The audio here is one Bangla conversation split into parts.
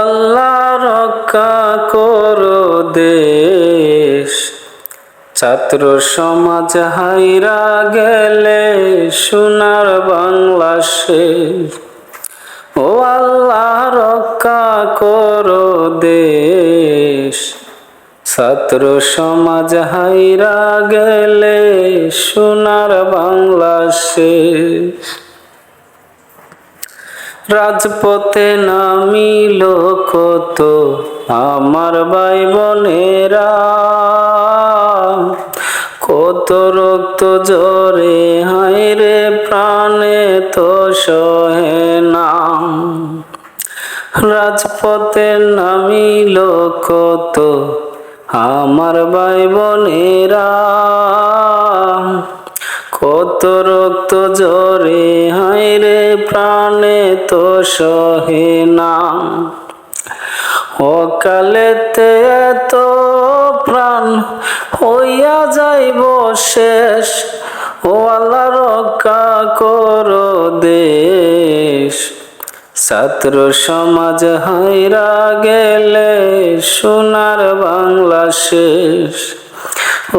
আল্লাহ রক্ষা করো দেশ, ছাত্র সমাজ হাইরা গেলে সোনার বাংলাদেশ। ও আল্লাহ রক্ষা করো দেশ, ছাত্র সমাজ হাইরা গেলে সোনার বাংলাদেশ। রাজপথে নামিল কত আমার ভাই বোনেরা, কত রক্ত ঝরে হায়রে প্রাণে তো সহে না। রাজপথে নামিল কত আমার ভাই বোনেরা, কত রক্ত ঝরে হায়রে প্রাণে তো সহে না। অকালেতে এত প্রাণ হইয়া যাইব শেষ, ও আল্লাহ রক্ষা করো দেশ, ছাত্র সমাজ হাইরা গেলে সোনার বাংলাদেশ।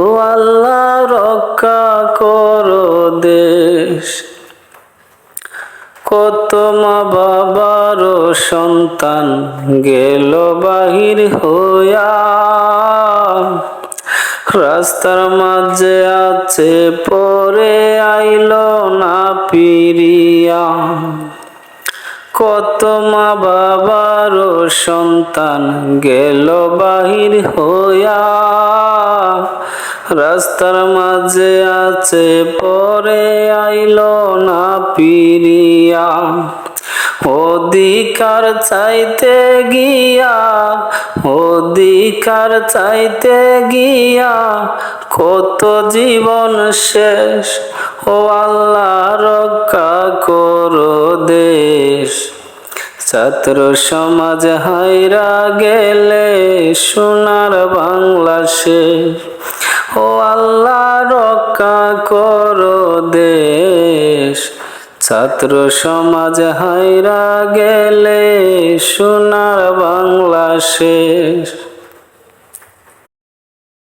ও আল্লাহ রক্ষা করো দেশ। কত মা বাবারও সন্তান গেল বাহির হইয়া, রাস্তার মাঝে আছে পরে আইল না ফিরিয়া। কত মা বাবারও সন্তান গেল বাহির হইয়া, রাস্তার মাঝে আছে পরে আইল না ফিরিয়া। অধিকার চাইতে গিয়া, অধিকার চাইতে গিয়া কত জীবন শেষ, ও আল্লাহ রক্ষা করো দেশ, ছাত্র সমাজ হাইরা গেলে সোনার বাংলাদেশ। ও আল্লাহ রক্ষা করো দেশ, ছাত্র সমাজ হাইরা গেলে সোনার বাংলাদেশ।